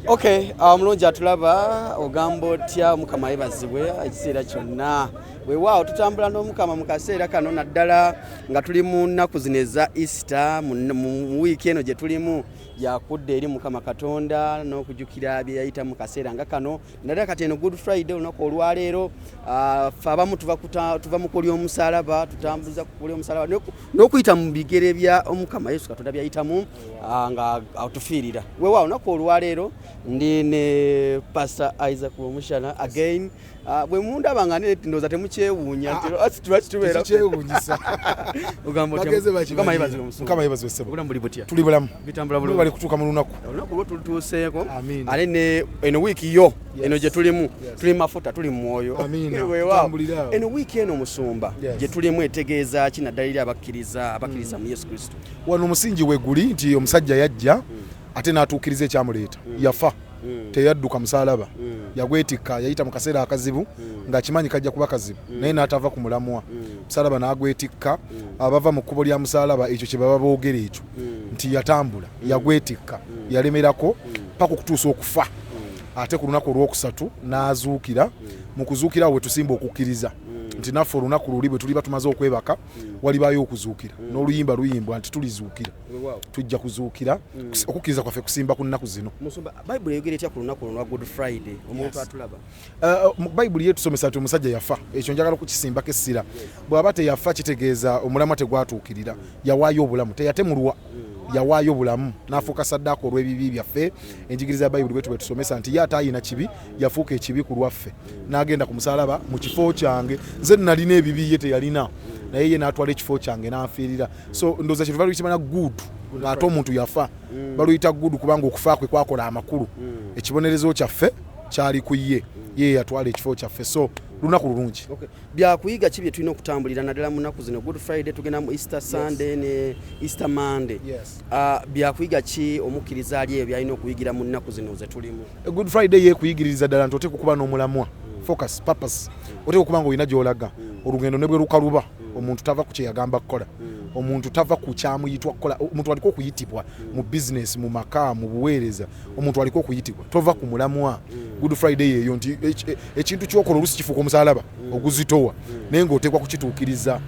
Okay, mulungi atulaba ogambo otya Mukama yebazibwe ekiseera kyonna. Weewaawo tutambula n'Omukama mu kaseera kano naddala nga tuli mu nnaku zino eza Easter mu wiiki eno gye tulimu yakudde eri Mukama Katonda n'okujjukira bye yayita mu kaseera nga kano. Naddala kati eno Good Friday olunaku olwaleero ffe abamu tuva mu kulya omusalaba tutambuza ku kulya omusalaba n'okuyita mu bigere bya Omukama Yesu Katonda byayitamu nga atufiirira. Weewaawo olunaku olwaleero ndi ne Pastor Isaac Omushana again bwe mundaba nga ndoza temukyewuunya tubeera kyewuunyisa ogamba Mukama yebazibwe ssebo obulamu buli butya tuli bulamu bitambula bulungi bali kutuuka mu lunaku lwo tutuuseeko Amiina. ate eno wiiki yo eno gye tulimu tuli mafuta tuli mwoyo Amiina. Weewaawo Tambulira. eno wiiki eno Musumba Yes. gye tulimu etegeeza ki naddala abakkiriza mu Yesu Kristo. wano omusingi weguli nti omusajja yajja ate n'atuukiriza ekyamuleeta yafa teyadduka musalaba yagwetikka yayita mu kaseera akazibu ng'akimanyi kajja kuba kazibu naye n'atava ku mulamwa musalaba n'agwetikka abava mu kkubo lya musalaba ekyo kye baba boogera ekyo nti yatambula yagwetikka yalemerako paka okutuusa okufa ate ku lunaku olwokusatu n'azuukira mu kuzuukira we tusimba okukkiriza nti naffe olunaku luli bwe tuliba tumaze okwebaka walibaayo okuzuukira n'oluyimba luyimbwa nti tulizuukira tujja kuzuukira okukkiriza kwaffe kusimba ku nnaku zino. Musumba Bayibuli eyogera etya ku lunaku lwa Good Friday omuntu atulaba? Mu Bayibuli yetusomesa nti omusajja yafa ekyo njagala okukisimbako essira bw'aba teyafa kitegeeza omulamwa tegwatuukirira yawaayo obulamu teyatemulwa yawaayo bulamu n'afuuka saddaaka olw'ebibi byaffe. Enjigiriza ya Bayibuli bwe tusomesa nti ye ate ayina kibi yafuuka ekibi ku lwaffe n'agenda ku musalaba mu kifo kyange nze nalina ebibi ye teyalina naye ye n'atwala ekifo kyange n'anfiirira. So ndowooza kyetuva luyitibana gudu ng'ate omuntu yafa baluyita gudu kubanga okufa kwe kwakola amakulu ekibonerezo kyaffe kyali ku ye yatwala ekifo kyaffe. So lunaku lulungi. Byakuyiga ki bye tulina okutambulira naddala mu nnaku zino Good Friday tugenda mu Easter Sunday ne Easter Monday. Byakuyiga ki omukkiriza ali ebyo byalina okuyigira mu nnaku zino ze tulimu? Good Friday yekuyigiriza ddala nti oteeka okuba n'omulamwa focus purpose oteeka okuba nga olina gy'olaga olugendo ne bwe lukaluba omuntu tava ku kye yagamba kukola omuntu tava ku kyamuyitwa kukola omuntu aliko okuyitibwa mu business mu maka mu buweereza omuntu aliko okuyitibwa tova ku mulamwa. Good Friday yeyo nti ekintu kyokola olusi kifuuka omusalaba oguzitowa naye ng'oteekwa kukituukiriza.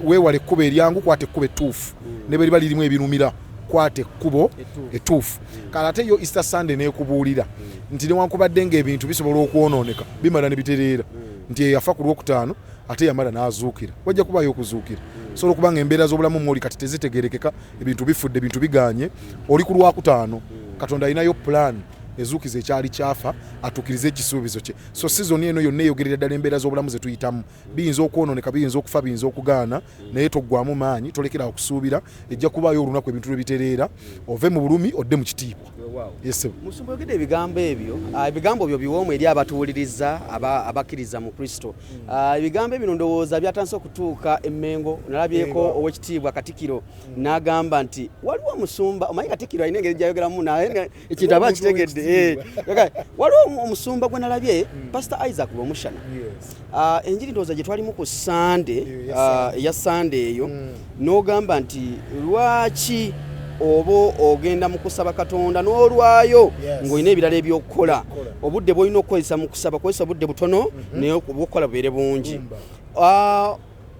Weewale ekkubo eryangu kwata ekkubo ettuufu ne bwe liba lirimu ebirumira kwata ekkubo ettuufu. Kale ate yo Easter Sunday neekubuulira nti newankubadde ng'ebintu bisobola okwonooneka bimala ne bitereera nti eyafa ku lwokutaano ate yamala n'azuukira wajja kubaayo okuzuukira. Sobola okubanga embeera z'obulamu mwoli kati tezitegerekeka ebintu bifudde ebintu biganye oli ku lwakutaano Katonda alinayo plan ezuukiza ekyali kyafa atuukirize ekisuubizo kye. So season eno yonna eyogerera ddala embeera z'obulamu ze tuyitamu biyinza okwonooneka biyinza okufa biyinza okugaana naye toggwamu maanyi tolekera okusuubira ejja kubaayo olunaku ebintu lwe bitereera ove mu bulumi odde mu kitiibwa. Musumba yogedde ebigambo ebyo ebigambo byo biwoomu eri abatuwuliriza abakkiriza mu Kristo. Ebigambo bino ndowooza byatandise okutuuka emmengo nalabyeko ow'ekitiibwa Katikkiro n'agamba nti waliwo Musumba omanyi Katikkiro alina engeri gy'ayogeramu naye ekintu aba kitegedde. Waliwo omusumba gwe nalabye Pastor Isaac Omushana enjiri ndowooza gye twalimu ku Sunday eya Sunday eyo n'ogamba nti lwaki oba ogenda mu kusaba Katonda n'olwayo ng'olina ebirala ebyokukola obudde bw'olina okukozesa mu kusaba kozesa obudde butono naye obwokukola bubeere bungi.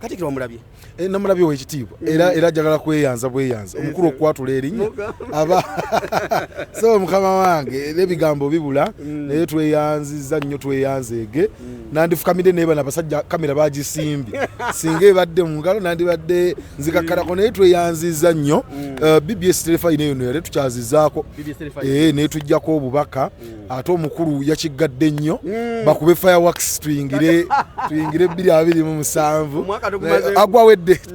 Katikkiro omulabye? Namulabye ow'ekitiibwa era ajagala kweyanza bweyanza omukulu okwatula erinnya aba so mukama wange n'ebigambo bibula naye tweyanziza nnyo tweyanzeege nandifukamidde naye bano abasajja kamera bagisimbye singa ebadde mu ngalo nandibadde nzikakkalako naye tweyanziza nnyo. BBS telefayina eyo yali tukyazizaako naye tujjako obubaka ate omukulu yakiggadde nnyo bakube fireworks tuyingire 2027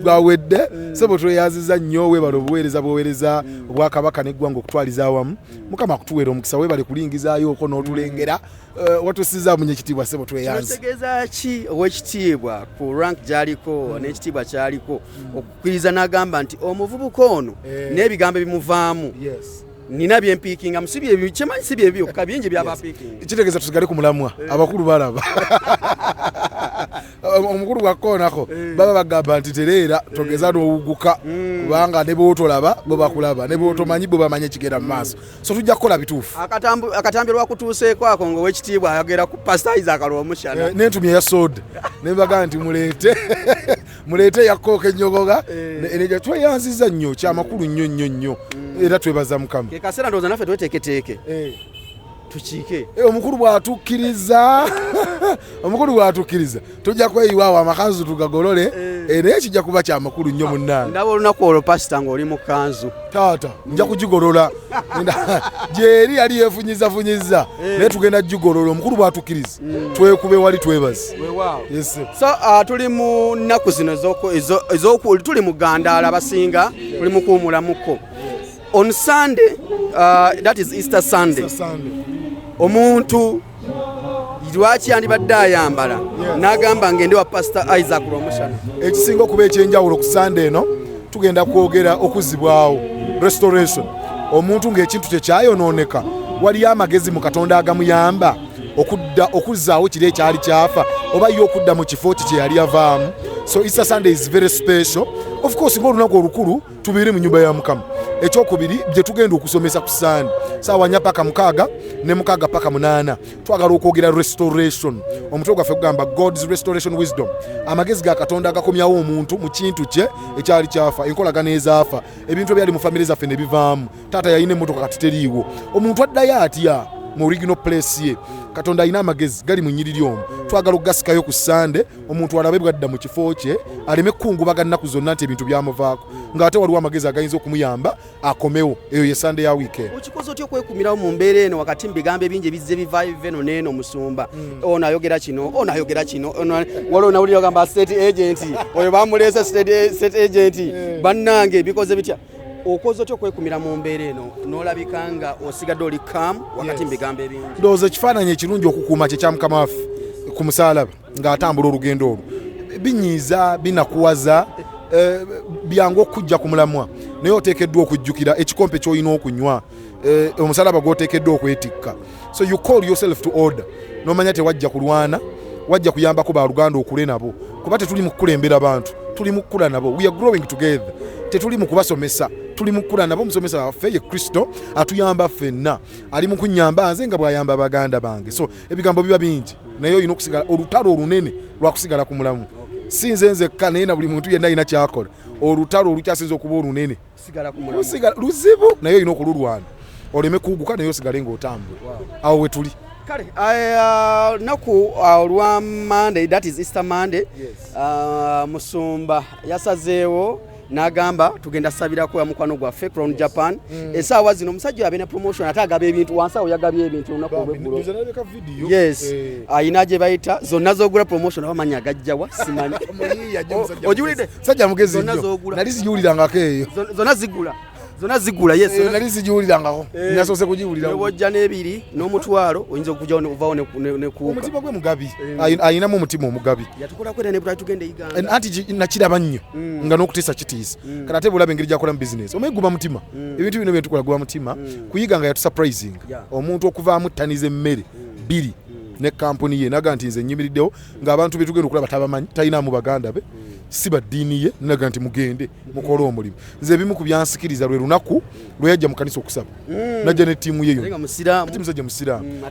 gwawedde sebo tweyaziza nnyo webala obuweereza bwoweereza obwakabaka n'eggwanga okutwaliza awamu Mukama akutuweera omukisa webale kulingizaayoko n'otulengera watusiza ekitiibwa sebo tweyanze. Kitegeeza ki ow'ekitiibwa ku rank gy'aliko n'ekitiibwa ky'aliko okukkiriza n'agamba nti omuvubuka ono n'ebigambo ebimuvaamu nina byempiikinga musibye kyemanyi si byebyo bingi byabapiikinga kitegeeza tusigale ku mulamwa abakulu balaba omukulu gwa koonako baba bagamba nti tereera togeza n'owuguka kubanga ne bw'otolaba bo bakulaba ne bw'otomanyi bo bamanye kigenda mu maaso so tujja kukola bituufu akatambi lwakutuuseeko ako ng'owekitiibwa ayogera ku Pastor Isaac Lwomushana n'entumya ya soda ne bagamba nti muleete yakooka ennyogoga tweyanziza nnyo kyamakulu nnyo era twebaza Mukama ke kaseera ndowooza naffe tweteeketeeke tukiike omukulu bw'atukkiriza tujja kweyiwaawo amakanzu tugagolole naye kijja kuba kyamakulu nnyo munnange ndaba olunaku olwo pasita ng'oli mu kanzu taata nja kugigolola gyeri yali yefunyizafunyiza naye tugenda gigolola omukulu bw'atukkiriza twekube wali twebaze so tuli mu nnaku zino tuli mu gandaala abasinga tuli mu kuwumulamuko on Sunday that is Easter Sunday omuntu lwaki yandibadde ayambala n'agamba ngende wa Pastor Isaac Lwomushana ekisinga okuba ekyenjawulo ku Sunday eno tugenda kwogera okuzibwawo restoration omuntu ng'ekintu kye kyayonooneka waliyo amagezi mu Katonda agamuyamba okuzzaawo kiri ekyali kyafa oba ye okudda mu kifo kye yali avaamu so Easter Sunday is very special of course ng'olunaku olukulu tubeere mu nnyumba ya Mukama ekyokubiri gye tugenda okusomesa ku Sunday saawa 4 paka 6 ne 6 paka 8 twagala okwogera restoration omutwe gwaffe kugamba God's restoration wisdom amagezi ga Katonda agakomyawo omuntu mu kintu kye ekyali kyafa enkolagana ezaafa ebintu ebyali mu famire zaffe ne bivaamu taata yayina emmotoka kati teriiwo omuntu addayo atya mu original place ye Katonda alina amagezi gali mu nnyiriri omwo twagala okugasikayo ku Sunday omuntu alabe bwadda mu kifo kye aleme kkungubaga nnaku zonna nti ebintu byamuvaako ng'ate waliwo amagezi agayinza okumuyamba akomewo eyo ye Sunday ya weekend okikoze otya okwekumirawo mu mbeera eno wakati mu bigambo ebingi ebizze bivaayo eno n'eno musumba ono ayogera kino waliwo nawulira ogamba state agent oyo bamuleese state agent bannange bikoze bitya okoze otya okwekumira mu mbeera eno n'olabika nga osigadde oli calm wakati mu bigambo ebingi ndowooza ekifaananyi ekirungi okukuuma kye kya Mukama waffe ku musaalaba ng'atambula olugendo olwo binyiiza binakuwaza byangu okujja ku mulamwa naye oteekeddwa okujjukira ekikompe ky'olina okunywa omusaalaba gw'oteekeddwa okwetikka so you call yourself to order n'omanya tewajja kulwana wajja kuyambako baluganda okule nabo kuba tetuli mu kukulembera bantu tuli mu kukula nabo we are growing together tetuli mu kubasomesa tuli mu kukula nabo omusomesa waffe ye Kristo atuyamba ffenna ali mu kunnyamba nze nga bw'ayamba baganda bange so ebigambo biba bingi naye olina okusigala olutalo olunene lwakusigala ku mulamu si nze nzekka naye na buli muntu yenna alina kyakola olutalo olukyasinza okuba olunene luzibu naye olina okululwana oleme kuuguka naye osigale ng'otambula awo we tuli kale naku olwa Monday that is Easter Monday musumba yasazeewo n'agamba tugenda sabirako ya mukwano gwaffe Crown Japan esaawa zino omusajja yabena promotion ate agaba ebintu wansi awo yagabye ebintu olunaku olw'eggulo yes ayina gye bayita zonna z'ogula promotion abamanya agajjawa simanyi ogiwulidde sajja mugezi nnyo nali zijiwulirangako eyo zonna zigula yes nali zijiwulirangako nasoose kugiwulira wojja n'ebiri n'omutwalo oyinza okuvaawo ne kuuka omutima gwe mugabi ayinamu omutima omugabi yatukolako era ne bula tugenda Uganda anti nakiraba nnyo nga n'okutiisa kitiisa kati ate bw'olaba engeri gy'akolamu bizinesi omanyi guba mutima ebintu bino byetukola guba mutima kuyiga nga yatusurprising omuntu okuvaamu ttaniza emmere 2 ne kampuni ye naga nti nze nnyimiriddewo ng'abantu be tugenda okulaba tabamanyi talinamu baganda be si baddiini ye naga nti mugende mukole omulimu nze ebimu ku byansikiriza lwe lunaku lwe yajja mu kanisa okusaba najja ne ttiimu yeyo ati musajja musiraamu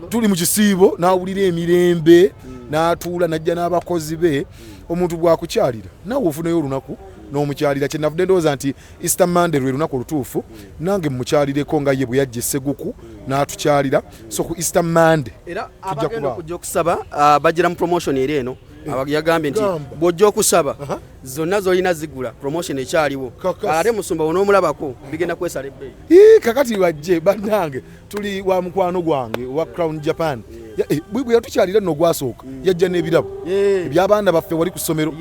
tuli mu kisiibo n'awulira emirembe n'atuula najja n'abakozi be omuntu bw'akukyalira naawe ofunayo olunaku n'omukyalira kyenavudde ndowooza nti Easter Monday lwe lunaku olutuufu nange mumukyalireko nga ye bwe yajja esseguku n'atukyalira so ku Easter Monday era abagenda okujja okusaba bagira mu promotion eri eno yagambye nti bw'ojja okusaba zonna z'olina zigula promotion ekyaliwo ate musumba onoomulabako bigenda kwesala ebbeeyi kakati bajje bannange tuli wa mukwano gwange wa Crown Japan bwe yatukyalira nno gwasooka yajja n'ebirabo ebyabaana baffe wali ku ssomero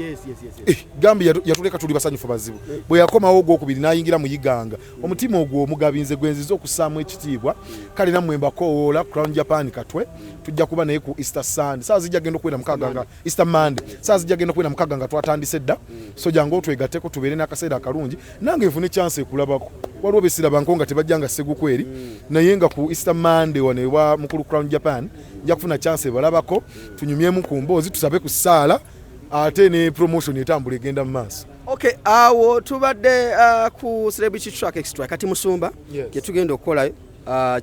gambi yatuleka tuli basanyufu bazibu bwe yakomawo ogwokubiri n'ayingira mu Iganga omutima ogwo omugabinze gwenziza okussaamu ekitiibwa kale nammwe mbakoowoola Crown Japan katwe tujja kuba naye ku Easter Sunday saa zijja genda okwenda mukaaga nga Easter Monday saa zijja genda okwenda mukaaga nga twatandise dda so jangu otwegatteko tubeere n'akaseera akalungi nange nfune chance ekulabako waliwo besirabako nga tebajjanga Segukweri naye nga ku Easter Monday wano ewa mukulu Crown Japan nja kufuna chance balabako tunyumyemu ku mboozi tusabe ku ssaala ate ne promotion etambula egenda mu maaso. Okay, awo tubadde ku Celebrity Track Extra kati Musumba Yes. Ketugenda okukola kimala